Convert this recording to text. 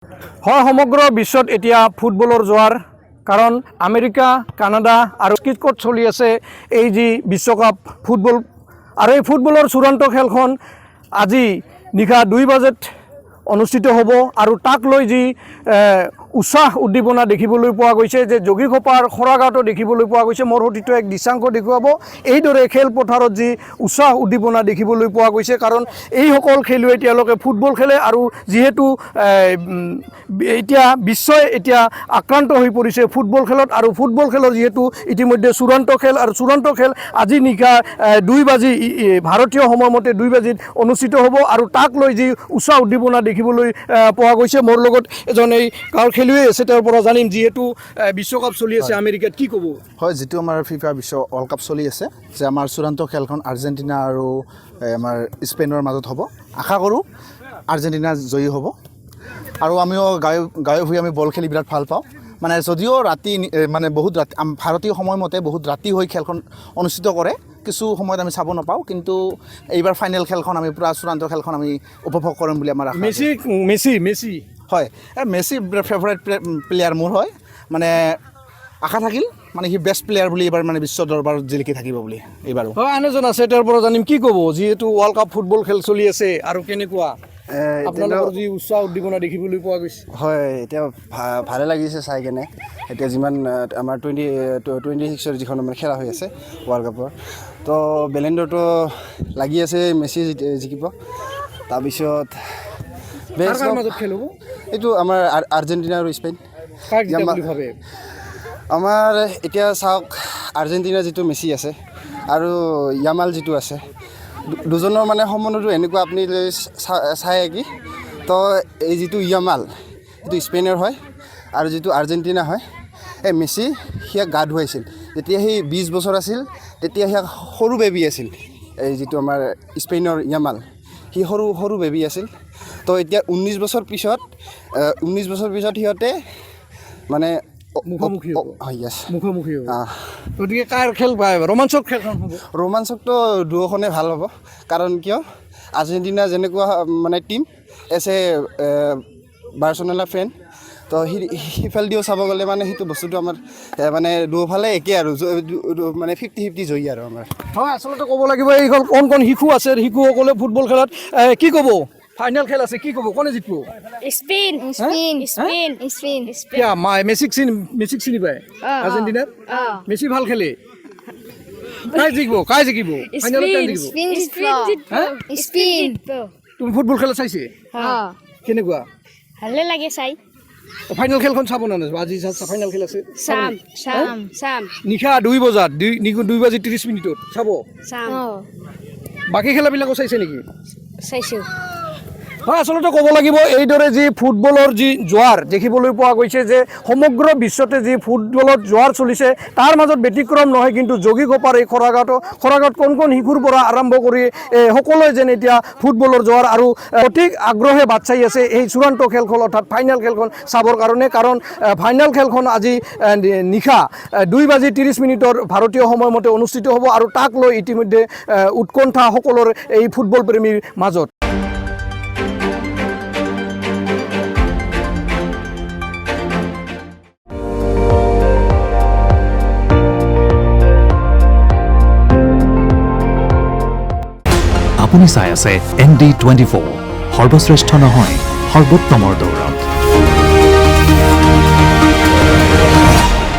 হয় সমগ্ৰ বিশ্বত এতিয়া ফুটবলৰ জোৱাৰ কাৰণ আমেৰিকা কানাডা আৰু ক্ৰিকেট চলি আছে এই যি বিশ্বকাপ ফুটবল আৰু এই ফুটবলৰ চূড়ান্ত খেলখন আজি নিশা 2 বজাত অনুষ্ঠিত হ'ব আৰু তাক লৈ যি উৎসাহ উদ্দীপনা দেখিবলৈ পোৱা গৈছে যে যোগীঘোপাৰ খৰাঘাটো দেখিবলৈ পোৱা গৈছে মোৰ সতীটো এক দৃশ্যাংশ দেখুৱাব এইদৰে খেলপথাৰত যি উৎসাহ উদ্দীপনা দেখিবলৈ পোৱা গৈছে কাৰণ এইসকল খেলুৱৈ তেওঁলোকে ফুটবল খেলে আৰু যিহেতু এতিয়া বিশ্বই এতিয়া আক্ৰান্ত হৈ পৰিছে ফুটবল খেলত আৰু ফুটবল খেলৰ যিহেতু ইতিমধ্যে চূড়ান্ত খেল আৰু চূড়ান্ত খেল আজি নিশা 2 বাজি ভাৰতীয় সময়মতে 2 বাজিত অনুষ্ঠিত হ'ব আৰু তাক লৈ যি উৎসাহ উদ্দীপনা দেখিবলৈ পোৱা গৈছে মোৰ লগত এজন এই গাঁৱৰ খেলুৱৈ আছে তাৰ পৰা জানিম যিহেতু বিশ্বকাপ চলি আছে আমেৰিকাত কি ক'ব হয় যেটো আমাৰ ফিফা বিশ্ব ওয়াৰ্ল্ড কাপ চলি আছে যে আমাৰ চূড়ান্ত খেলখন আৰ্জেণ্টিনা আৰু আমাৰ স্পেইনৰ মাজত হ'ব আশা কৰোঁ আৰ্জেণ্টিনা জয়ী হ'ব আৰু আমিও গাঁৱে ভূঞে আমি বল খেলি বিৰাট ভাল পাওঁ মানে যদিও ৰাতি মানে বহুত ৰাতি ভাৰতীয় সময়মতে বহুত ৰাতি হৈ খেলখন অনুষ্ঠিত কৰে কিছু সময়ত আমি চাব নাপাওঁ কিন্তু এইবাৰ ফাইনেল খেলখন আমি পুৰা চূড়ান্ত খেলখন আমি উপভোগ কৰিম বুলি আমাৰ আশা মেসি হয় মেসি ফেভাৰিট প্লেয়াৰ মোৰ হয় মানে আশা থাকিল মানে সি বেষ্ট প্লেয়াৰ বুলি এবাৰ মানে বিশ্ব দৰবাৰত জিলিকি থাকিব বুলি এইবাৰো হয় আন এজন আছে তাৰ পৰা জানিম কি ক'ব যিহেতু ওয়াৰ্ল্ড কাপ ফুটবল খেল চলি আছে আৰু কেনেকুৱা আপোনালোকৰ যি উৎসাহ উদ্দীপনা দেখিবলৈ পোৱা গৈছে হয় এতিয়া ভালে লাগিছে চাই কেনে এতিয়া যিমান আমাৰ 26ৰ যিখন আমাৰ খেলা হৈ আছে ওয়াৰ্ল্ড কাপৰ তো বেলেণ্ডৰটো লাগি আছে মেসি জিকিব তাৰপিছত কাৰ মাজত খেল হ'ব এইটো আমাৰ আৰ্জেণ্টিনা আৰু স্পেইন কাক জিকা বুলি ভাবে আমাৰ এতিয়া চাওক আৰ্জেণ্টিনা যিটো মেসি আছে আৰু ইয়ামাল যিটো আছে দুজনৰ মানে সম্বন্ধটো এনেকুৱা আপুনি চাই কি তো এই যিটো ইয়ামাল যিটো স্পেইনৰ হয় আৰু যিটো আৰ্জেণ্টিনা হয় এই মেসি সিয়াক গা ধুৱাইছিল যেতিয়া সি 20 বছৰ আছিল তেতিয়া সিয়াক সৰু বেবী আছিল এই যিটো আমাৰ স্পেইনৰ ইয়ামাল সি সৰু বেবী আছিল তো এতিয়া 19 বছৰ পিছত সিহঁতে মানে মুখামুখি হ'ব গতিকে কাৰ খেল ৰোমাঞ্চক খেলখন হ'ব ৰোমাঞ্চকটো দুয়োখনে ভাল হ'ব কাৰণ কিয় আৰ্জেণ্টিনা যেনেকুৱা মানে টিম এজ এ বাৰ্চেলোনা ফেন তো সিফালেদিও চাব গ'লে মানে সেইটো বস্তুটো আমাৰ মানে দুয়োফালে একে আৰু মানে 50-50 জয়ী আৰু আমাৰ হয় আচলতে ক'ব লাগিব এইখন কোন শিশু আছে শিশুসকলে ফুটবল খেলত কি ক'ব ফাইনাল খেল আছে কি ক'ব কোনে জিকিব স্পেইন কিয়া মেসিক চিনি পায় আৰ্জেণ্টিনাত মেসি ভাল খেলে কাই জিকিব ফাইনালত কাই জিকিব স্পেইন তুমি ফুটবল খেল চাইছে কেনেকুৱা ভালে লাগে চাই ফাইনাল খেলখন চাব না আজি ফাইনাল খেল আছে চাম নিশা 2 বজাত 2 বাজি 30 মিনিটত চাব বাকী খেলাবিলাকো চাইছে নেকি চাইছো হয় আচলতে ক'ব লাগিব এইদৰে যি ফুটবলৰ যি জোৱাৰ দেখিবলৈ পোৱা গৈছে যে সমগ্ৰ বিশ্বতে যি ফুটবলত জোৱাৰ চলিছে তাৰ মাজত ব্যতিক্ৰম নহয় কিন্তু যোগীঘোপাৰ এই খৰাঘাট কোন শিশুৰ পৰা আৰম্ভ কৰি সকলোৱে যেন এতিয়া ফুটবলৰ জোৱাৰ আৰু অধিক আগ্ৰহে বাট চাই আছে এই চূড়ান্ত খেলখন অৰ্থাৎ ফাইনেল খেলখন চাবৰ কাৰণে কাৰণ ফাইনেল খেলখন আজি নিশা 2 বাজি 30 মিনিটৰ ভাৰতীয় সময়মতে অনুষ্ঠিত হ'ব আৰু তাক লৈ ইতিমধ্যে উৎকণ্ঠা সকলৰ এই ফুটবল প্ৰেমীৰ মাজত আপুনি চাই আছে ND24 সৰ্বশ্ৰেষ্ঠ নহয় সৰ্বোত্তমৰ দৌৰ